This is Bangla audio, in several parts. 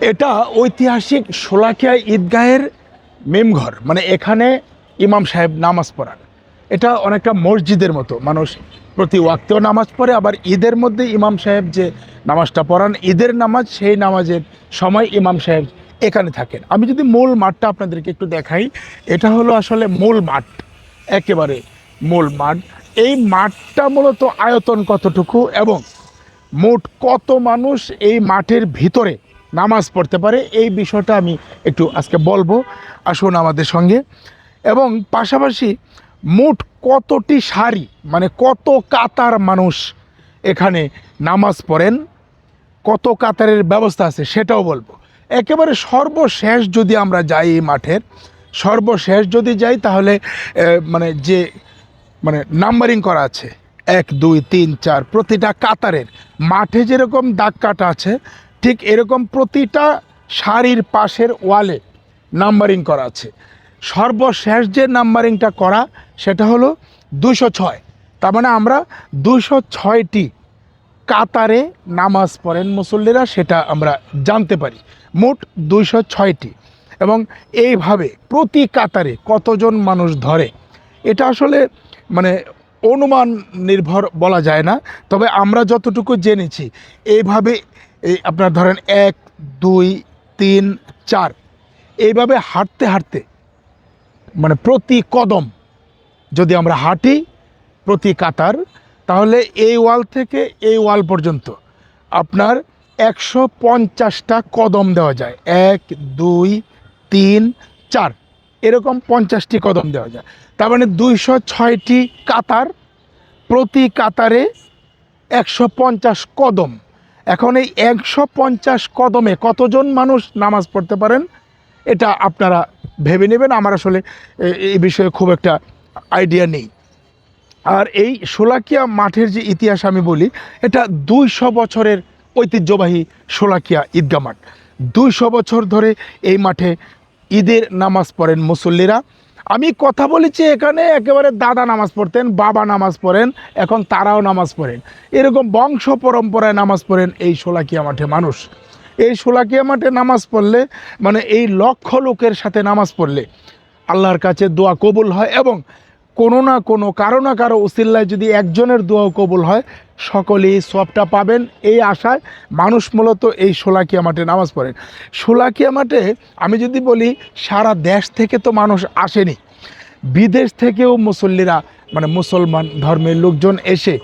এটা ঐতিহাসিক শোলাকিয়া ঈদগাহের মেমঘর, মানে এখানে ইমাম সাহেব নামাজ পড়ান। এটা অনেকটা মসজিদের মতো, মানুষ প্রতি ওয়াক্তেও নামাজ পড়ে, আবার ঈদের মধ্যে ইমাম সাহেব যে নামাজটা পড়ান, ঈদের নামাজ, সেই নামাজের সময় ইমাম সাহেব এখানে থাকেন। আমি যদি মূল মাঠটা আপনাদেরকে একটু দেখাই, এটা হলো আসলে মূল মাঠ, একেবারে মূল মাঠ। এই মাঠটা মূলত আয়তন কতটুকু এবং মোট কত মানুষ এই মাঠের ভিতরে নামাজ পড়তে পারে, এই বিষয়টা আমি একটু আজকে বলবো, আসুন আমাদের সঙ্গে। এবং পাশাপাশি মোট কতটি সারি, মানে কত কাতার মানুষ এখানে নামাজ পড়েন, কত কাতারের ব্যবস্থা আছে সেটাও বলবো। একেবারে সর্বশেষ যদি আমরা যাই, এই মাঠের সর্বশেষ যদি যাই, তাহলে যে নাম্বারিং করা আছে 1 2 3 4, প্রতিটা কাতারের মাঠে যেরকম দাগ কাটা আছে, ঠিক এরকম প্রতিটা সারির পাশের ওয়ালে নাম্বারিং করা আছে। সর্বশেষ যে নাম্বারিংটা করা সেটা হলো 206। তার মানে আমরা 206টি কাতারে নামাজ পড়েন মুসল্লিরা, সেটা আমরা জানতে পারি। মোট 206টি। এবং এইভাবে প্রতি কাতারে কতজন মানুষ ধরে, এটা আসলে মানে অনুমান নির্ভর বলা যায় না, তবে আমরা যতটুকু জেনেছি, এইভাবে আপনার ধরেন 1 2 3 4, এইভাবে হাঁটতে হাঁটতে, মানে প্রতি কদম যদি আমরা হাঁটি প্রতি কাতার, তাহলে এই ওয়াল থেকে এই ওয়াল পর্যন্ত আপনার 150টা কদম দেওয়া যায়। 1 2 3 4, এরকম 50টি কদম দেওয়া যায়। তার মানে 206টি কাতার, প্রতি কাতারে 150 কদম। এখন এই 150 কদমে কতজন মানুষ নামাজ পড়তে পারেন, এটা আপনারা ভেবে নেবেন। আমার আসলে এই বিষয়ে খুব একটা আইডিয়া নেই। আর এই শোলাকিয়া মাঠের যে ইতিহাস আমি বলি, এটা 200 বছরের ঐতিহ্যবাহী শোলাকিয়া ঈদগাহ মাঠ। 200 বছর ধরে এই মাঠে ঈদের নামাজ পড়েন মুসল্লিরা। আমি কথা বলেছি, এখানে একেবারে দাদা নামাজ পড়তেন, বাবা নামাজ পড়েন, এখন তারাও নামাজ পড়েন, এরকম বংশ পরম্পরায় নামাজ পড়েন এই শোলাকিয়া মাঠে মানুষ। এই শোলাকিয়া মাঠে নামাজ পড়লে, মানে এই লক্ষ লোকের সাথে নামাজ পড়লে আল্লাহর কাছে দোয়া কবুল হয়, এবং কোনো না কোনো কারো না কারো উসিল্লায় যদি একজনের দোয়াও কবুল হয়, সকলেই সবটা পাবেন, এই আশায় মানুষ মূলত এই শোলাকিয়া মাঠে নামাজ পড়েন। শোলাকিয়া মাঠে আমি যদি বলি, সারা দেশ থেকে তো মানুষ আসেনি, বিদেশ থেকেও মুসল্লিরা, মানে মুসলমান ধর্মের লোকজন এসে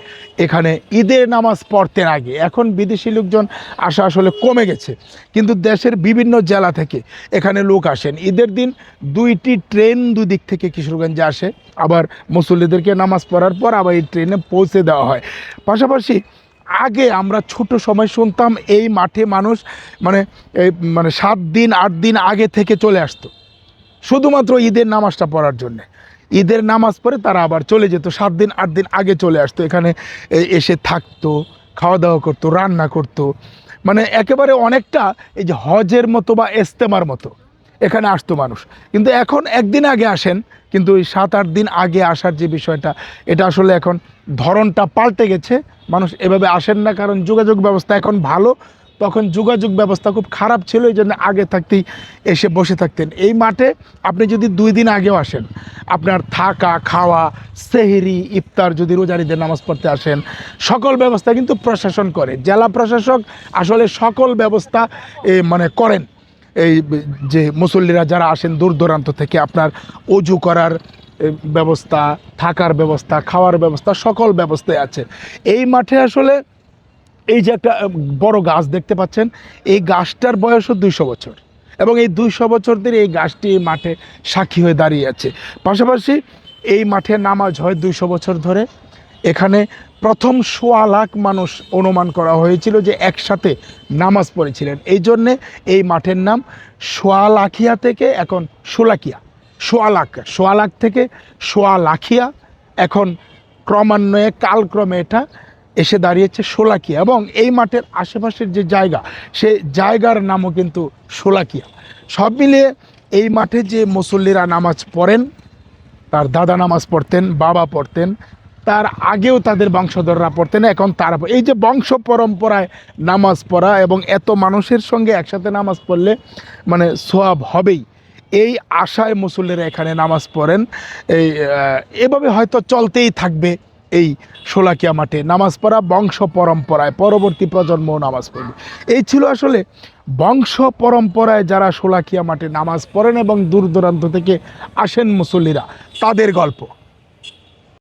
এখানে ঈদের নামাজ পড়তেন আগে। এখন বিদেশি লোকজন আসা আসলে কমে গেছে, কিন্তু দেশের বিভিন্ন জেলা থেকে এখানে লোক আসেন। ঈদের দিন 2টি ট্রেন দুই দিক থেকে কিশোরগঞ্জে আসে, আবার মুসল্লিদেরকে নামাজ পড়ার পর আবার এই ট্রেনে পৌঁছে দেওয়া হয়। পাশাপাশি আগে আমরা ছোট সময় শুনতাম, এই মাঠে মানুষ মানে 7 দিন 8 দিন আগে থেকে চলে আসতো, শুধুমাত্র ঈদের নামাজটা পড়ার জন্যে। ঈদের নামাজ পড়ে তারা আবার চলে যেত, 7 দিন 8 দিন আগে চলে আসতো, এখানে এসে থাকতো, খাওয়া দাওয়া করতো, রান্না করতো, মানে একেবারে অনেকটা এই যে হজের মতো বা ইজতেমার মতো এখানে আসতো মানুষ। কিন্তু এখন একদিন আগে আসেন, কিন্তু ওই 7-8 দিন আগে আসার যে বিষয়টা, এটা আসলে এখন ধরনটা পাল্টে গেছে। মানুষ এভাবে আসেন না, কারণ যোগাযোগ ব্যবস্থা এখন ভালো, তখন যোগাযোগ ব্যবস্থা খুব খারাপ ছিল, এই জন্য আগে থাকতেই এসে বসে থাকতেন। এই মাঠে আপনি যদি 2 দিন আগেও আসেন, আপনার থাকা, খাওয়া, সেহরি, ইফতার, যদি রোজারিদের নামাজ পড়তে আসেন, সকল ব্যবস্থা কিন্তু প্রশাসন করে, জেলা প্রশাসক আসলে সকল ব্যবস্থা করেন। এই যে মুসল্লিরা যারা আসেন দূর দূরান্ত থেকে, আপনার অজু করার ব্যবস্থা, থাকার ব্যবস্থা, খাওয়ার ব্যবস্থা, সকল ব্যবস্থাই আছে এই মাঠে। আসলে এই যে একটা বড় গাছ দেখতে পাচ্ছেন, এই গাছটার বয়সও 200 বছর, এবং এই 200 বছর ধরে এই গাছটি এই মাঠে সাক্ষী হয়ে দাঁড়িয়ে আছে। পাশাপাশি এই মাঠে নামাজ হয় 200 বছর ধরে। এখানে প্রথম 1.25 লাখ মানুষ অনুমান করা হয়েছিল যে একসাথে নামাজ পড়েছিলেন, এই জন্যে এই মাঠের নাম সোয়ালাখিয়া থেকে এখন শোলাকিয়া। 1.25 লাখ থেকে সোয়ালাখিয়া, এখন ক্রমান্বয়ে কালক্রমে এটা এসে দাঁড়িয়েছে শোলাকিয়া। এবং এই মাঠের আশেপাশের যে জায়গা, সে জায়গার নামও কিন্তু শোলাকিয়া। সব মিলিয়ে এই মাঠে যে মুসল্লিরা নামাজ পড়েন, তার দাদা নামাজ পড়তেন, বাবা পড়তেন, তার আগেও তাদের বংশধররা পড়তেন, এখন তারা এই যে বংশ পরম্পরায় নামাজ পড়া এবং এত মানুষের সঙ্গে একসাথে নামাজ পড়লে মানে সোয়াব হবেই, এই আশায় মুসল্লিরা এখানে নামাজ পড়েন। এভাবে হয়তো চলতেই থাকবে এই শোলাকিয়া মাঠে নামাজ পড়া, বংশ পরম্পরায় পরবর্তী প্রজন্মও নামাজ পড়বে। এই ছিল আসলে বংশ পরম্পরায় যারা শোলাকিয়া মাঠে নামাজ পড়েন এবং দূর দূরান্ত থেকে আসেন মুসল্লিরা, তাদের গল্প।